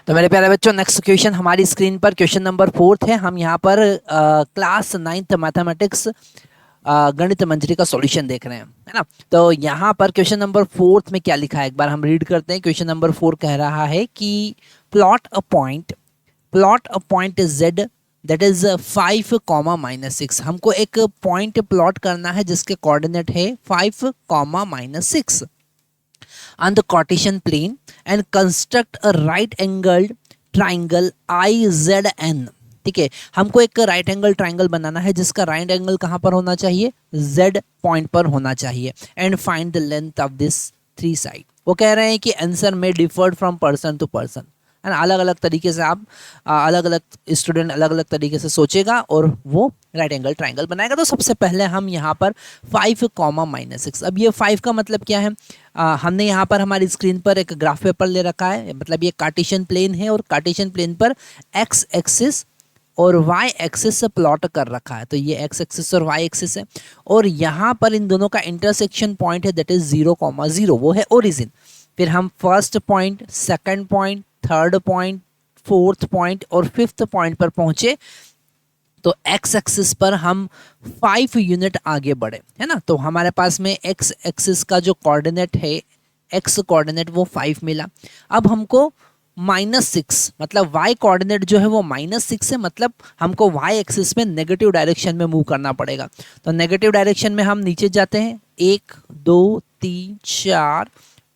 तो मेरे प्यारे बच्चों, नेक्स्ट क्वेश्चन हमारी स्क्रीन पर क्वेश्चन नंबर 4 है। हम यहाँ पर क्लास 9th मैथमेटिक्स गणित मंजरी का सॉल्यूशन देख रहे हैं, है ना। तो यहाँ पर क्वेश्चन नंबर 4 में क्या लिखा है एक बार हम रीड करते हैं। क्वेश्चन नंबर 4 कह रहा है कि plot a point Z that is 5 comma -6। हमको एक पॉइंट प्लॉट करना है जिसके कोऑर्डिनेट है 5 comma -6 on the Cartesian plane and construct a right angled triangle IZN। ठीक है, हमको एक राइट एंगल ट्राइंगल बनाना है जिसका राइट एंगल कहाँ पर होना चाहिए, Z पॉइंट पर होना चाहिए। And find the length of this 3 side. वो कह रहे हैं कि आंसर में differed from person to person, है ना। अलग अलग तरीके से आप अलग अलग स्टूडेंट अलग अलग तरीके से सोचेगा और वो राइट एंगल ट्राइंगल बनाएगा। तो सबसे पहले हम यहाँ पर 5 कॉमा -6। अब ये 5 का मतलब क्या है, हमने यहाँ पर हमारी स्क्रीन पर एक ग्राफ पेपर ले रखा है। मतलब ये कार्टेशियन प्लेन है और कार्टेशियन प्लेन पर एक्स एक्सिस और वाई एक्सिस से प्लॉट कर रखा है। तो ये एक्स एक्सिस और वाई एक्सिस है और यहाँ पर इन दोनों का इंटरसेक्शन पॉइंट है दैट इज 0,0, वो है ओरिजिन। फिर हम first point, second point, third point, fourth point और फिफ्थ पॉइंट पर पहुंचे। तो एक्स एक्सिस पर हम 5 यूनिट आगे बढ़े, है ना। तो हमारे पास में एक्स एक्सिस का जो कोऑर्डिनेट है, एक्स कोऑर्डिनेट, वो 5 मिला। अब हमको -6 मतलब वाई कोऑर्डिनेट जो है वो -6 है। मतलब हमको वाई एक्सिस में नेगेटिव डायरेक्शन में मूव करना पड़ेगा। तो नेगेटिव डायरेक्शन में हम नीचे जाते हैं, 1 2 3 4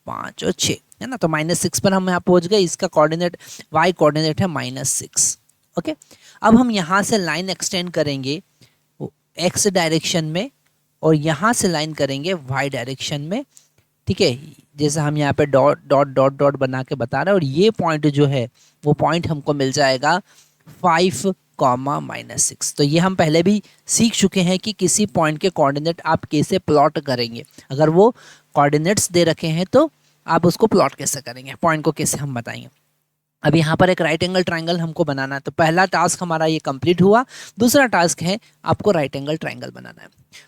5 और 6, है ना। तो -6 पर हम यहाँ पहुँच गए। इसका कोऑर्डिनेट वाई कोऑर्डिनेट है -6। ओके, अब हम यहाँ से लाइन एक्सटेंड करेंगे एक्स डायरेक्शन में और यहाँ से लाइन करेंगे वाई डायरेक्शन में। ठीक है, जैसे हम यहाँ पे डॉट डॉट डॉट डॉट बना के बता रहे हैं। और ये पॉइंट जो है वो पॉइंट हमको मिल जाएगा 5 कॉमा -6। तो ये हम पहले भी सीख चुके हैं कि किसी पॉइंट के कोऑर्डिनेट आप कैसे प्लॉट करेंगे। अगर वो कोऑर्डिनेट्स दे रखे हैं तो आप उसको प्लॉट कैसे करेंगे, पॉइंट को कैसे हम बताएंगे। अब यहाँ पर एक राइट एंगल ट्राइंगल हमको बनाना है। तो पहला टास्क हमारा ये कंप्लीट हुआ। दूसरा टास्क है आपको राइट एंगल ट्राइंगल बनाना है।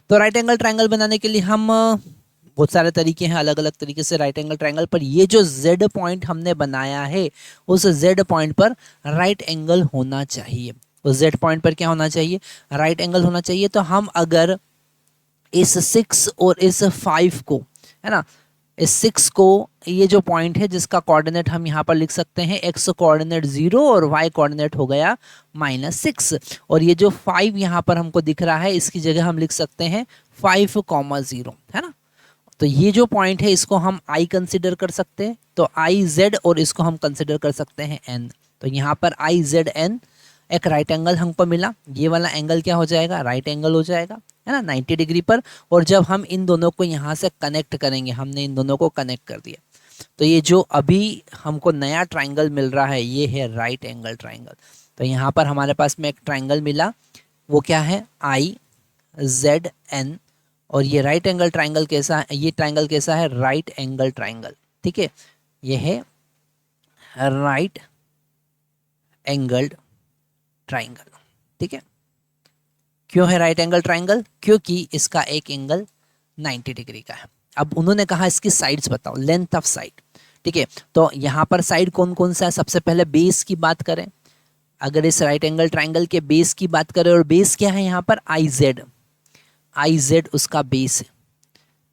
तो राइट एंगल ट्राइंगल बनाने के लिए हम बहुत सारे तरीके हैं, अलग अलग तरीके से राइट एंगल ट्राइंगल पर ये जो Z पॉइंट हमने बनाया है उस Z पॉइंट पर राइट एंगल होना चाहिए। उस Z पॉइंट पर क्या होना चाहिए, राइट एंगल होना चाहिए। तो हम अगर इस 6 और इस 5 को, है ना, इस 6 को, ये जो पॉइंट है जिसका कोऑर्डिनेट हम यहाँ पर लिख सकते हैं, x कोऑर्डिनेट 0 और y कोऑर्डिनेट हो गया -6। और ये जो 5 यहाँ पर हमको दिख रहा है इसकी जगह हम लिख सकते हैं 5,0, है ना। तो ये जो पॉइंट है इसको हम I कंसिडर कर सकते हैं। तो IZ और इसको हम कंसिडर कर सकते हैं N। तो यहाँ पर IZN एक राइट एंगल हमको मिला। ये वाला एंगल क्या हो जाएगा, राइट एंगल हो जाएगा, है ना, 90 डिग्री पर। और जब हम इन दोनों को यहाँ से कनेक्ट करेंगे, हमने इन दोनों को कनेक्ट कर दिया, तो ये जो अभी हमको नया ट्राइंगल मिल रहा है ये है राइट एंगल ट्राइंगल। तो यहाँ पर हमारे पास में एक ट्राइंगल मिला, वो क्या है, IZN। और ये राइट एंगल ट्राइंगल कैसा है, ये ट्राइंगल कैसा है, राइट एंगल ट्राइंगल। ठीक है, ये है राइट एंगल्ड ट्राइंगल। ठीक है, क्यों है राइट एंगल ट्राइंगल, क्योंकि इसका एक एंगल 90 डिग्री का है। अब उन्होंने कहा इसकी साइड्स बताओ, लेंथ ऑफ साइड। ठीक है, तो यहाँ पर साइड कौन कौन सा है, सबसे पहले बेस की बात करें। अगर इस राइट एंगल ट्राइंगल के बेस की बात करें, और बेस क्या है यहाँ पर, IZ उसका बेस है।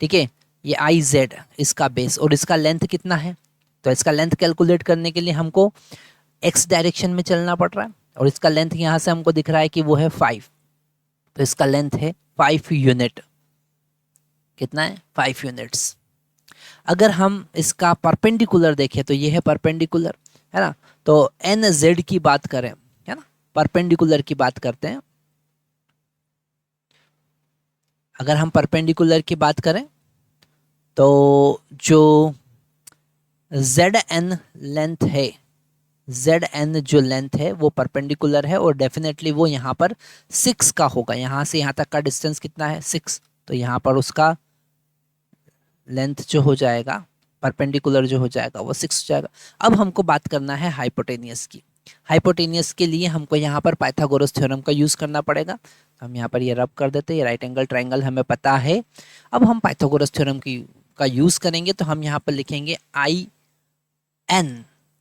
ठीक है, ये IZ इसका बेस, और इसका लेंथ कितना है। तो इसका लेंथ कैलकुलेट करने के लिए हमको x डायरेक्शन में चलना पड़ रहा है और इसका लेंथ यहाँ से हमको दिख रहा है कि वो है 5। तो इसका लेंथ है 5 यूनिट। कितना है, 5 यूनिट्स। अगर हम इसका परपेंडिकुलर देखें तो ये है परपेंडिकुलर, है ना। तो NZ की बात करें, है ना, परपेंडिकुलर की बात करते हैं। अगर हम परपेंडिकुलर की बात करें तो जो ZN लेंथ है, ZN जो लेंथ है वो परपेंडिकुलर है और डेफिनेटली वो यहाँ पर 6 का होगा। यहाँ से यहाँ तक का डिस्टेंस कितना है, 6। तो यहाँ पर उसका लेंथ जो हो जाएगा, परपेंडिकुलर जो हो जाएगा वो 6 हो जाएगा। अब हमको बात करना है हाइपोटेनियस की। हाइपोटेनियस के लिए हमको यहाँ पर पाइथागोरस थ्योरम का यूज़ करना पड़ेगा। हम यहाँ पर ये रब कर देते हैं, ये राइट एंगल ट्राइंगल हमें पता है। अब हम पाइथागोरस थ्योरम का यूज़ करेंगे। तो हम यहाँ पर लिखेंगे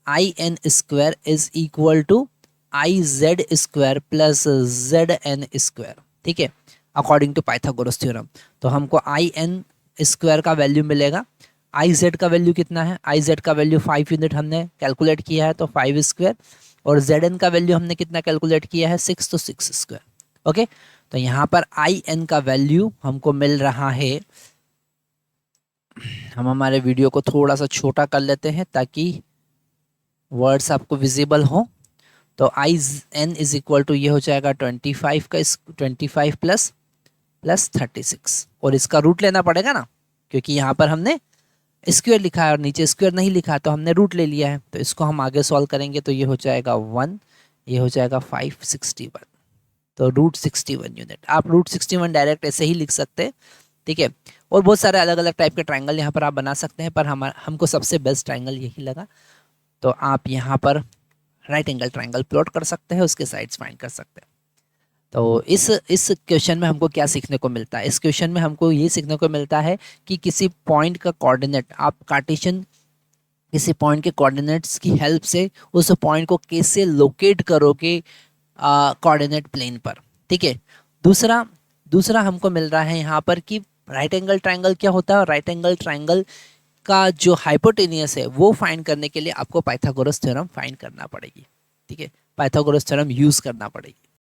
I N square is equal to I Z square plus Z N square, ठीक है, अकॉर्डिंग टू पाइथागोरस थ्योरम। तो हमको आई एन स्क्वायर का वैल्यू मिलेगा, आई जेड का वैल्यू कितना है, आई जेड का वैल्यू 5 यूनिट हमने कैलकुलेट किया है तो 5 स्क्वायर, और जेड एन का वैल्यू हमने कितना कैलकुलेट किया है 6, तो 6 स्क्वायर। ओके, तो यहाँ पर आई एन का वैल्यू हमको मिल रहा है, हम हमारे वीडियो को थोड़ा सा छोटा कर लेते हैं ताकि वर्ड्स आपको विजिबल हो। तो I N is equal to ये हो जाएगा 25 का 25 प्लस 36, और इसका रूट लेना पड़ेगा ना, क्योंकि यहाँ पर हमने स्क्वायर लिखा है और नीचे स्क्वायर नहीं लिखा, तो हमने रूट ले लिया है। तो इसको हम आगे सॉल्व करेंगे तो ये हो जाएगा 1, ये हो जाएगा 561, तो रूट 61 यूनिट। आप रूट 61 डायरेक्ट ऐसे ही लिख सकते हैं, ठीक है। और बहुत सारे अलग अलग टाइप के ट्राइंगल यहाँ पर आप बना सकते हैं, पर हमको सबसे बेस्ट ट्राइंगल यही लगा। तो आप यहाँ पर राइट एंगल ट्राइंगल प्लॉट कर सकते हैं, उसके साइड्स फाइंड कर सकते हैं। तो इस क्वेश्चन में हमको क्या सीखने को मिलता है, इस क्वेश्चन में हमको ये सीखने को मिलता है कि किसी पॉइंट का कोऑर्डिनेट आप कार्टेशियन, किसी पॉइंट के कोऑर्डिनेट्स की हेल्प से उस पॉइंट को कैसे लोकेट करोगे कोऑर्डिनेट प्लेन पर, ठीक है। दूसरा हमको मिल रहा है यहाँ पर कि राइट एंगल ट्राइंगल क्या होता है, और राइट एंगल ट्राइंगल का जो हाइपोटेनियस है वो फाइंड करने के लिए आपको पाइथागोरस थ्योरम फाइंड करना पड़ेगी, ठीक है, पाइथागोरस थ्योरम यूज करना पड़ेगी।